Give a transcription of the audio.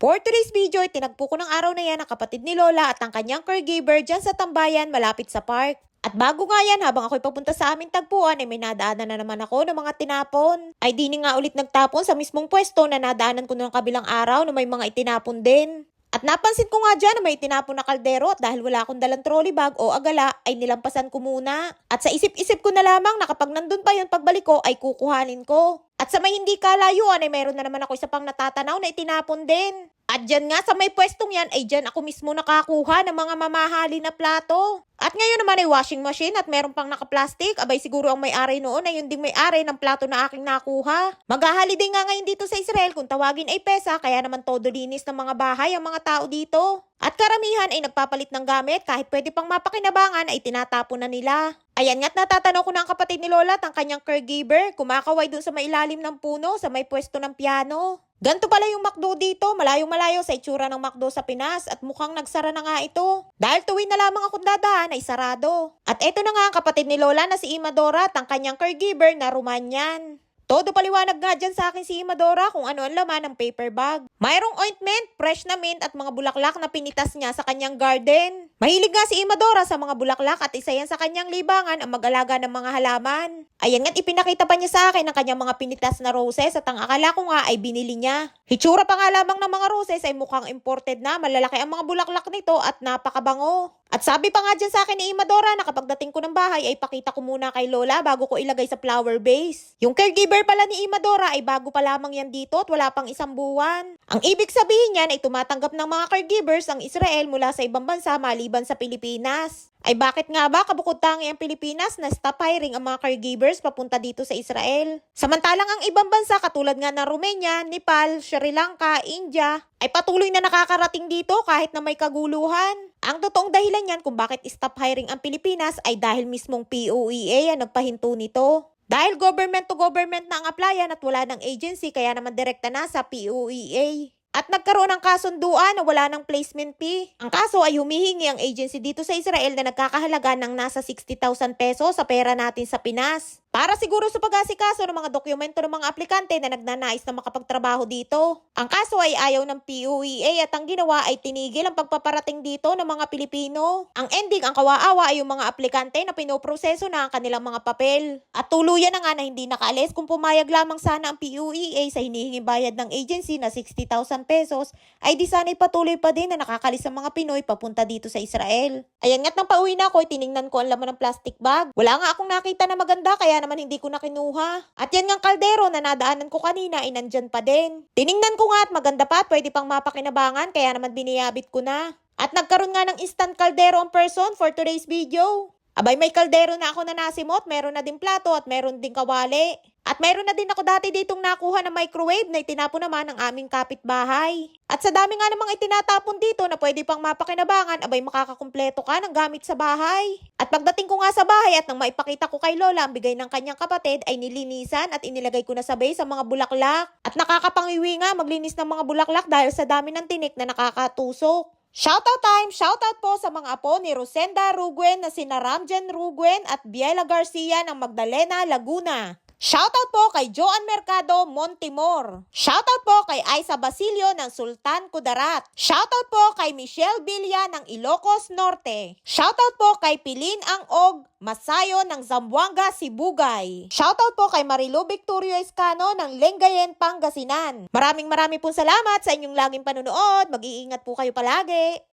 For today's video, tinagpo ko ng araw na yan ang kapatid ni Lola at ang kanyang caregiver dyan sa tambayan malapit sa park. At bago nga yan, habang ako'y papunta sa aming tagpuan, ay may nadaanan na naman ako ng mga tinapon. Ay di nga ulit nagtapon sa mismong pwesto na nadaanan ko noong kabilang araw na may mga itinapon din. At napansin ko nga dyan na may tinapon na kaldero at dahil wala akong dalang trolley bag o agala, ay nilampasan ko muna. At sa isip-isip ko na lamang na kapag nandun pa yun pagbalik ko ay kukuhanin ko. At sa may hindi kalayuan ay meron na naman ako isa pang natatanaw na itinapon din. At dyan nga sa may pwestong yan ay dyan ako mismo nakakuha ng mga mamahali na plato. At ngayon naman ay washing machine at meron pang naka-plastic. Abay siguro ang may-ari noon ay yun ding may-ari ng plato na aking nakuha. Mag-holiday nga ngayon dito sa Israel kung tawagin ay pesa, kaya naman todo linis ng mga bahay ang mga tao dito. At karamihan ay nagpapalit ng gamit kahit pwede pang mapakinabangan ay tinatapon na nila. Ayan nga't natatanaw ko na ang kapatid ni Lola at ang kanyang caregiver kumakaway dun sa mailalim ng puno sa may pwesto ng piano. Ganto pala yung McDo dito, malayo-malayo sa itsura ng McDo sa Pinas at mukhang nagsara na nga ito. Dahil tuwing na lamang akong dadaan ay sarado. At eto na nga ang kapatid ni Lola na si Imadora at ang kanyang caregiver na Romanian. Todo paliwanag nga dyan sa akin si Imadora kung ano ang laman ng paper bag. Mayroong ointment, fresh na mint at mga bulaklak na pinitas niya sa kanyang garden. Mahilig nga si Imadora sa mga bulaklak at isa yan sa kanyang libangan ang mag-alaga ng mga halaman. Ayan nga't ipinakita pa niya sa akin ang kanyang mga pinitas na roses at ang akala ko nga ay binili niya. Hitsura pa nga lamang ng mga roses ay mukhang imported na, malalaki ang mga bulaklak nito at napakabango. At sabi pa nga dyan sa akin ni Imadora na kapag dating ko ng bahay ay pakita ko muna kay Lola bago ko ilagay sa flower vase. Yung caregiver pala ni Imadora ay bago pa lamang yan dito at wala pang isang buwan. Ang ibig sabihin niyan ay tumatanggap ng mga caregivers ang Israel mula sa ibang bansa maliban sa Pilipinas. Ay bakit nga ba kabukod tangi ang Pilipinas na stop hiring ang mga caregivers papunta dito sa Israel? Samantalang ang ibang bansa katulad nga ng Romania, Nepal, Sri Lanka, India ay patuloy na nakakarating dito kahit na may kaguluhan. Ang totoong dahilan yan kung bakit stop hiring ang Pilipinas ay dahil mismong POEA ang nagpahinto nito. Dahil government to government na ang applyan at wala ng agency kaya naman direkta na sa POEA. At nagkaroon ng kasunduan na wala ng placement fee. Ang kaso ay humihingi ang agency dito sa Israel na nagkakahalaga ng nasa 60,000 pesos sa pera natin sa Pinas. Para siguro sa pag-asikaso ng mga dokumento ng mga aplikante na nagnanais na makapagtrabaho dito. Ang kaso ay ayaw ng POEA at ang ginawa ay tinigil ang pagpaparating dito ng mga Pilipino. Ang ending, ang kawaawa ay yung mga aplikante na pinoproseso na ang kanilang mga papel. At tuluyan na nga na hindi nakaalis kung pumayag lamang sana ang POEA sa hinihinging bayad ng agency na 60,000 pesos ay di sana'y patuloy pa din na nakakalis ang mga Pinoy papunta dito sa Israel. Ayan nga't nang pauwi na ako, tiningnan ko ang laman ng plastic bag. Wala nga akong nakita na maganda kaya naman hindi ko na kinuha. At yan ngang kaldero na nadaanan ko kanina ay nandyan pa din. Tiningnan ko nga at maganda pa at pwede pang mapakinabangan kaya naman biniyabit ko na. At nagkaroon nga ng instant kaldero ang person for today's video. Abay may kaldero na ako na nasimot, meron na din plato at meron din kawali. At meron na din ako dati ditong nakuha na microwave na itinapon naman ng aming kapitbahay. At sa dami nga namang itinatapon dito na pwede pang mapakinabangan, abay makakakumpleto ka ng gamit sa bahay. At pagdating ko nga sa bahay at nang maipakita ko kay Lola ang bigay ng kanyang kapatid ay nilinisan at inilagay ko na sabay sa mga bulaklak. At nakakapangiwi nga maglinis ng mga bulaklak dahil sa dami ng tinik na nakakatusok. Shoutout time! Shoutout po sa mga apo ni Rosenda Ruguen na sina Ramjan Ruguen at Biela Garcia ng Magdalena, Laguna. Shoutout po kay Joan Mercado, Montemor. Shoutout po kay Aiza Basilio ng Sultan Kudarat. Shoutout po kay Michelle Villa ng Ilocos Norte. Shoutout po kay Pilin Ang Og Masayo ng Zamboanga, Sibugay. Shoutout po kay Marilu Victorio Escano ng Lengayen, Pangasinan. Maraming pong salamat sa inyong laging panonood. Mag-iingat po kayo palagi.